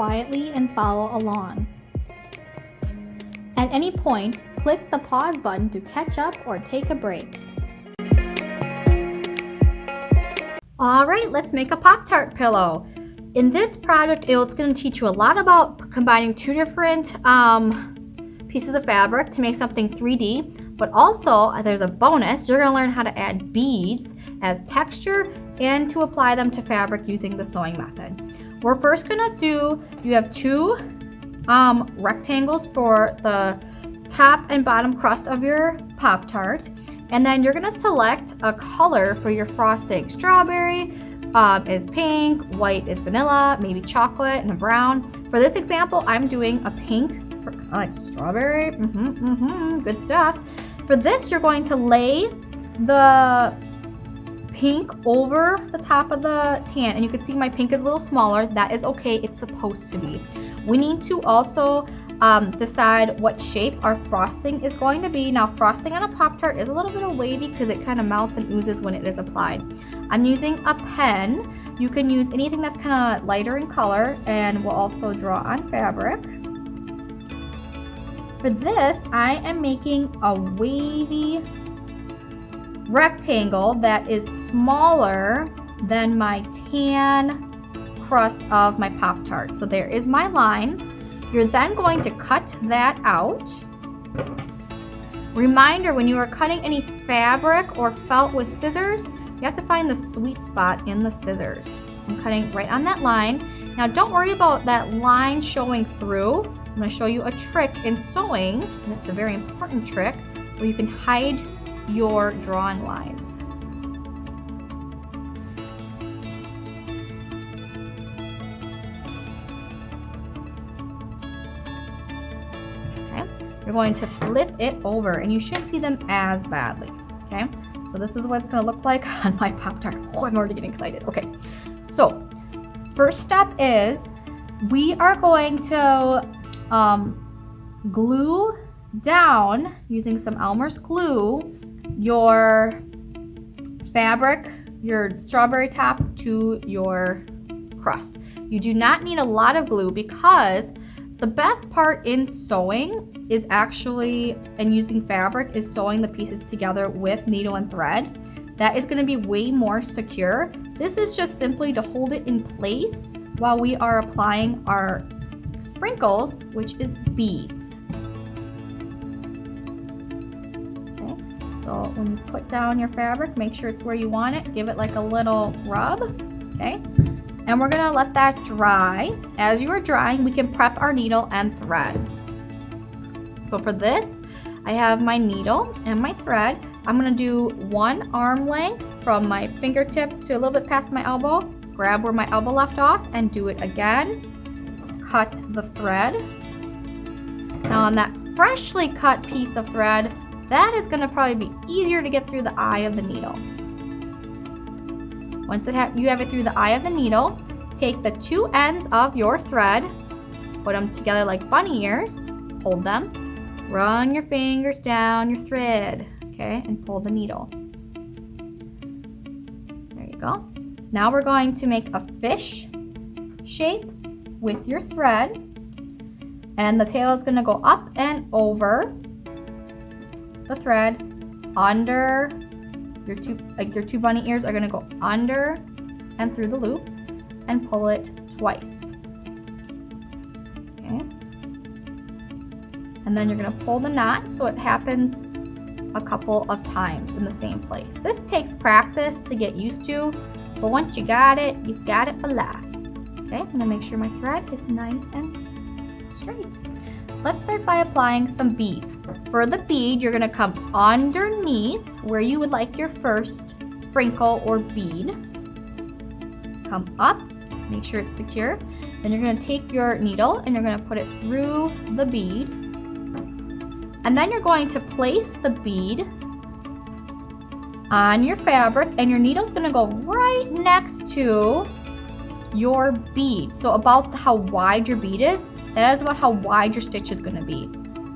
quietly and follow along. At any point, click the pause button to catch up or take a break. Alright, let's make a Pop-Tart pillow. In this project, it's going to teach you a lot about combining two different pieces of fabric to make something 3D, but also there's a bonus. You're going to learn how to add beads as texture and to apply them to fabric using the sewing method. We're first going to do, you have two rectangles for the top and bottom crust of your Pop-Tart, and then you're going to select a color for your frosting. Strawberry is pink, white is vanilla, maybe chocolate, and a brown. For this example, I'm doing a pink. I like strawberry. Good stuff. For this, you're going to lay the pink over the top of the tan, and you can see my pink is a little smaller. That is okay, it's supposed to be. We need to also decide what shape our frosting is going to be. Now, frosting on a Pop-Tart is a little bit of wavy because it kind of melts and oozes when it is applied. I'm using a pen. You can use anything that's kind of lighter in color, and we'll also draw on fabric. For this, I am making a wavy rectangle that is smaller than my tan crust of my Pop-Tart. So there is my line. You're then going to cut that out. Reminder, when you are cutting any fabric or felt with scissors, you have to find the sweet spot in the scissors. I'm cutting right on that line. Now don't worry about that line showing through. I'm going to show you a trick in sewing, and it's a very important trick, where you can hide your drawing lines. You're going to flip it over, and you shouldn't see them as badly, okay? So this is what it's gonna look like on my Pop-Tart. Oh, I'm already getting excited. Okay, so first step is we are going to glue down, using some Elmer's glue, your fabric, your strawberry top to your crust. You do not need a lot of glue because the best part in sewing is actually, and using fabric, is sewing the pieces together with needle and thread. That is going to be way more secure. This is just simply to hold it in place while we are applying our sprinkles, which is beads. Okay, so when you put down your fabric, make sure it's where you want it. Give it like a little rub, okay? And we're gonna let that dry. As you are drying, we can prep our needle and thread. So for this, I have my needle and my thread. I'm gonna do one arm length from my fingertip to a little bit past my elbow, grab where my elbow left off and do it again. Cut the thread. Now on that freshly cut piece of thread, that is gonna probably be easier to get through the eye of the needle. Once you have it through the eye of the needle, take the two ends of your thread, put them together like bunny ears, hold them, run your fingers down your thread, okay, and pull the needle. There you go. Now we're going to make a fish shape with your thread, and the tail is going to go up and over the thread under. Your two bunny ears are going to go under and through the loop and pull it twice. Okay. And then you're going to pull the knot so it happens a couple of times in the same place. This takes practice to get used to, but once you got it, you've got it for life. Okay, I'm going to make sure my thread is nice and straight. Let's start by applying some beads. For the bead, you're gonna come underneath where you would like your first sprinkle or bead. Come up, make sure it's secure. Then you're gonna take your needle and you're gonna put it through the bead. And then you're going to place the bead on your fabric, and your needle's gonna go right next to your bead. So about how wide your bead is, that is about how wide your stitch is going to be.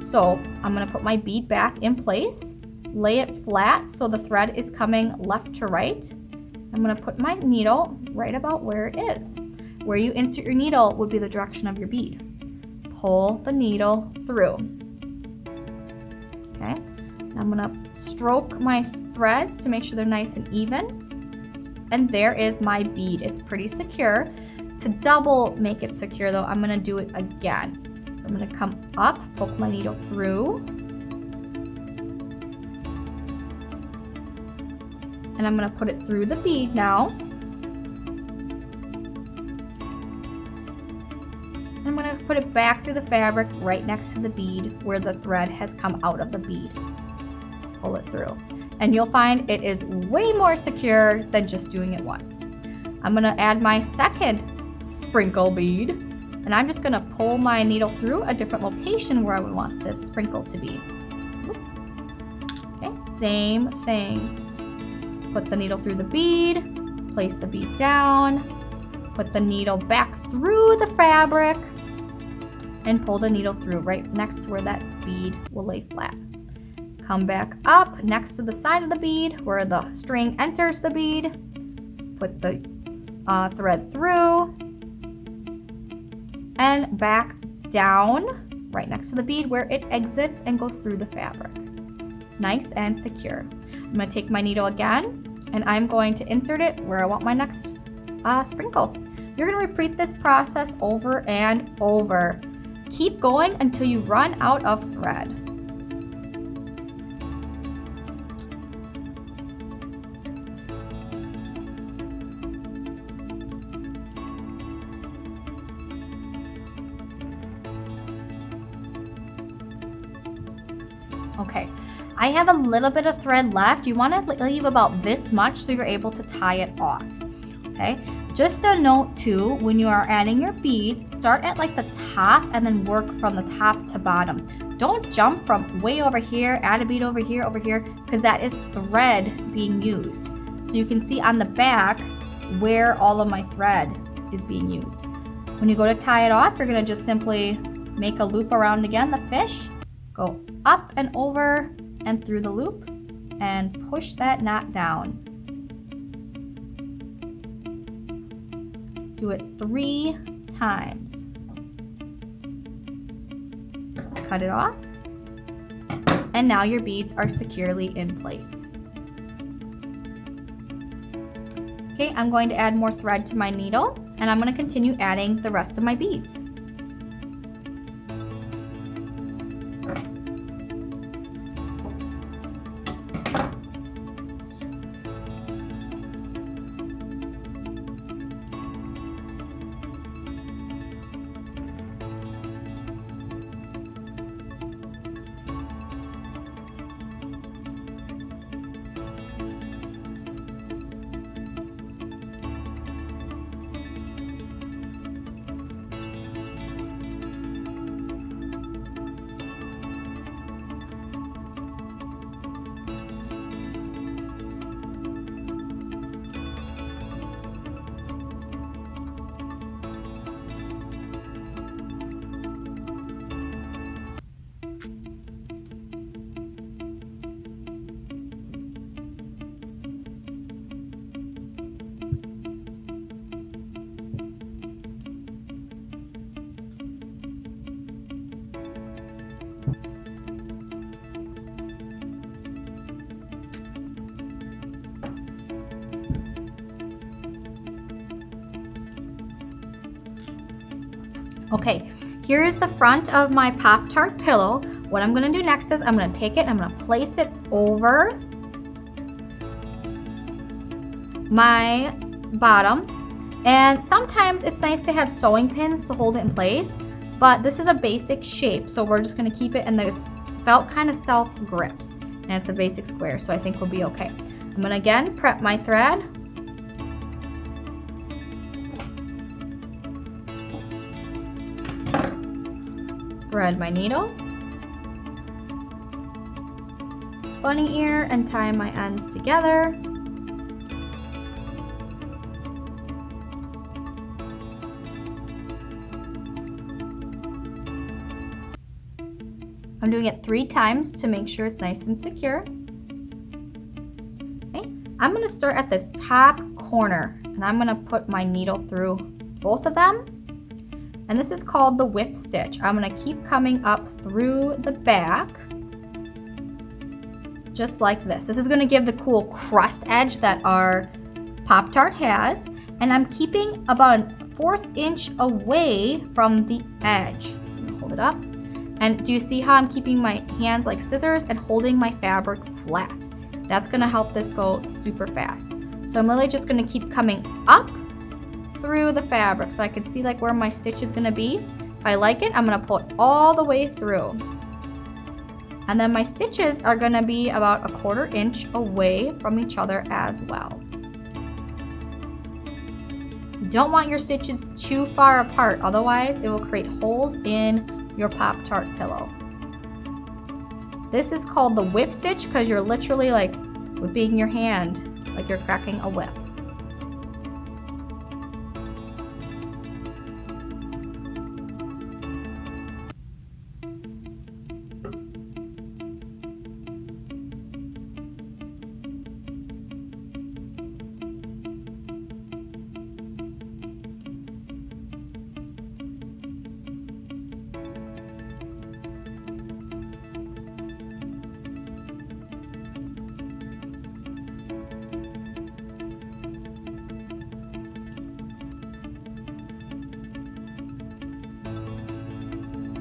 So I'm going to put my bead back in place, lay it flat so the thread is coming left to right. I'm going to put my needle right about where it is. where you insert your needle would be the direction of your bead. Pull the needle through. Okay, I'm gonna stroke my threads to make sure they're nice and even. And there is my bead. It's pretty secure. To double make it secure though, I'm gonna do it again. So I'm gonna come up, poke my needle through. And I'm gonna put it through the bead now. I'm going to put it back through the fabric right next to the bead where the thread has come out of the bead. Pull it through. And you'll find it is way more secure than just doing it once. I'm going to add my second sprinkle bead, and I'm just going to pull my needle through a different location where I would want this sprinkle to be. Oops. Okay, same thing. Put the needle through the bead, place the bead down, put the needle back through the fabric, and pull the needle through right next to where that bead will lay flat. Come back up next to the side of the bead where the string enters the bead. Put the thread through and back down right next to the bead where it exits and goes through the fabric. Nice and secure. I'm going to take my needle again and I'm going to insert it where I want my next sprinkle. You're going to repeat this process over and over. Keep going until you run out of thread. Okay, I have a little bit of thread left. You want to leave about this much so you're able to tie it off. Okay, just a note too, when you are adding your beads, start at like the top and then work from the top to bottom. Don't jump from way over here, add a bead over here, because that is thread being used. So you can see on the back where all of my thread is being used. When you go to tie it off, you're gonna just simply make a loop around again, the fish, go up and over and through the loop and push that knot down. Do it 3 times. Cut it off. And now your beads are securely in place. Okay, I'm going to add more thread to my needle and I'm going to continue adding the rest of my beads. Okay, here is the front of my Pop-Tart pillow. What I'm going to do next is I'm going to take it and I'm going to place it over my bottom. And sometimes it's nice to have sewing pins to hold it in place, but this is a basic shape, so we're just going to keep it, and the felt kind of self-grips, and it's a basic square, so I think we'll be okay. I'm going to again prep my thread. Thread my needle, bunny ear, and tie my ends together. I'm doing it 3 times to make sure it's nice and secure. Okay. I'm going to start at this top corner and I'm going to put my needle through both of them. And this is called the whip stitch. I'm going to keep coming up through the back, just like this. This is going to give the cool crust edge that our Pop-Tart has. And I'm keeping about a 1/4 inch away from the edge. So I'm going to hold it up. And do you see how I'm keeping my hands like scissors and holding my fabric flat? That's going to help this go super fast. So I'm literally just going to keep coming up through the fabric so I can see like where my stitch is going to be. If I like it, I'm going to pull it all the way through. And then my stitches are going to be about a 1/4 inch away from each other as well. You don't want your stitches too far apart, otherwise it will create holes in your Pop-Tart pillow. This is called the whip stitch because you're literally like whipping your hand like you're cracking a whip.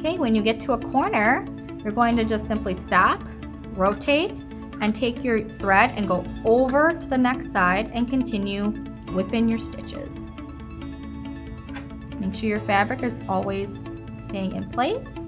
Okay, when you get to a corner, you're going to just simply stop, rotate, and take your thread and go over to the next side and continue whipping your stitches. Make sure your fabric is always staying in place.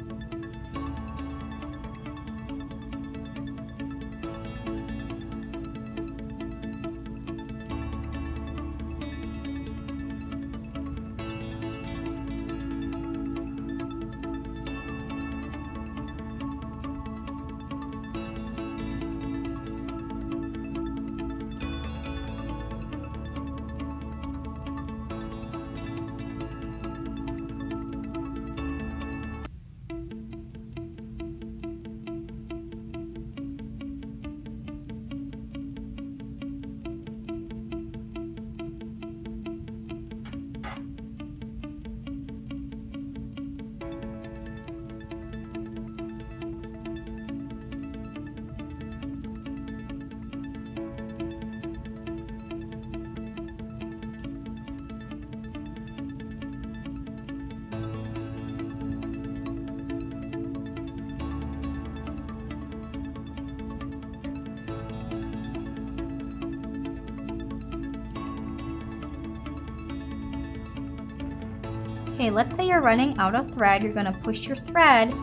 Okay, let's say you're running out of thread. You're going to push your thread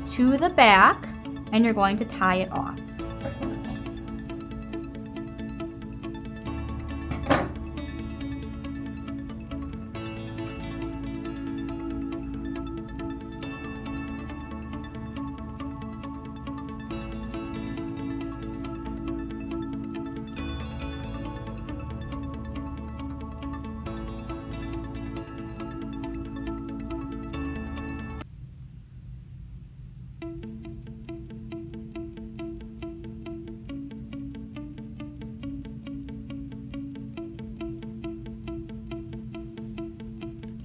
to the back and you're going to tie it off.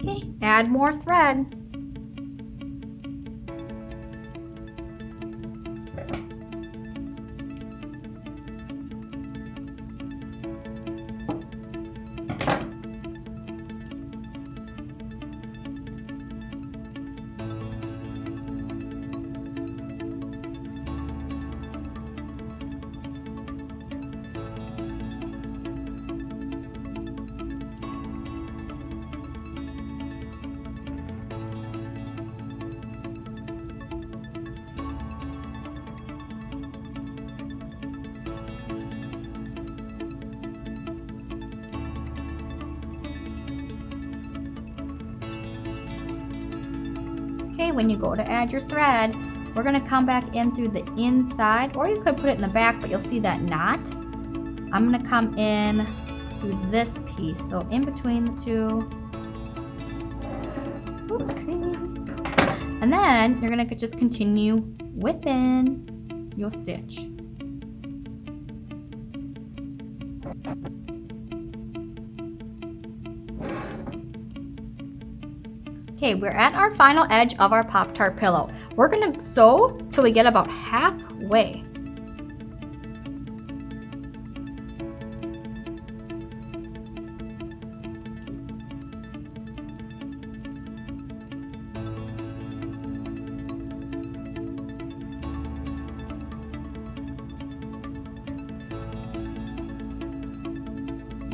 Okay, add more thread. Okay, when you go to add your thread, we're going to come back in through the inside, or you could put it in the back, but you'll see that knot. I'm going to come in through this piece, so in between the two. Oopsie. And then you're going to just continue whipping your stitch. Okay, we're at our final edge of our Pop-Tart pillow. We're gonna sew till we get about halfway.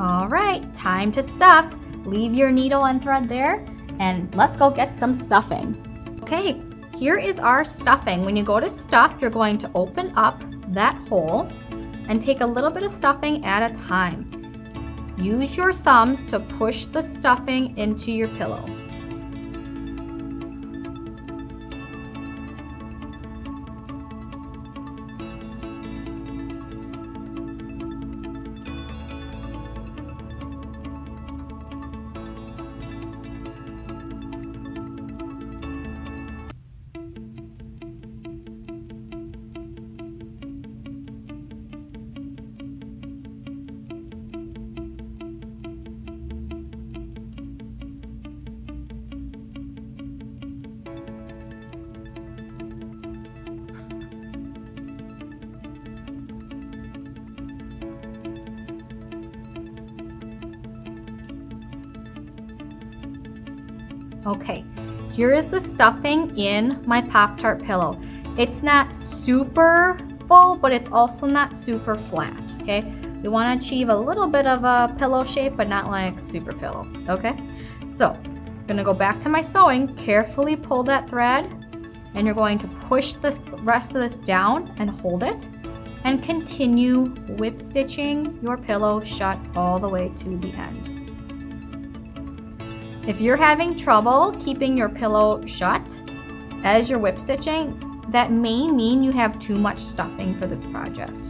All right, time to stuff. Leave your needle and thread there, and let's go get some stuffing. Okay, here is our stuffing. When you go to stuff, you're going to open up that hole and take a little bit of stuffing at a time. Use your thumbs to push the stuffing into your pillow. Okay, here is the stuffing in my Pop-Tart pillow. It's not super full, but it's also not super flat, okay? We want to achieve a little bit of a pillow shape, but not like super pillow, okay? So, I'm gonna go back to my sewing, carefully pull that thread, and you're going to push the rest of this down and hold it, and continue whip stitching your pillow shut all the way to the end. If you're having trouble keeping your pillow shut as you're whip stitching, that may mean you have too much stuffing for this project.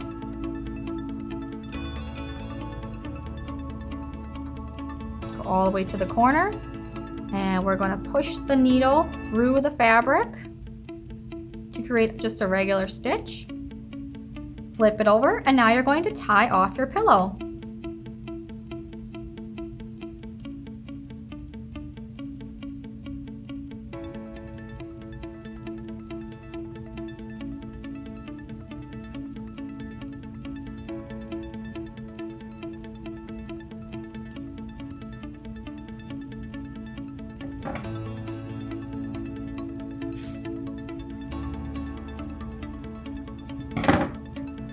Go all the way to the corner, and we're going to push the needle through the fabric to create just a regular stitch. Flip it over, and now you're going to tie off your pillow.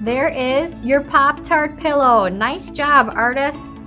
There is your Pop-Tart pillow. Nice job, artists.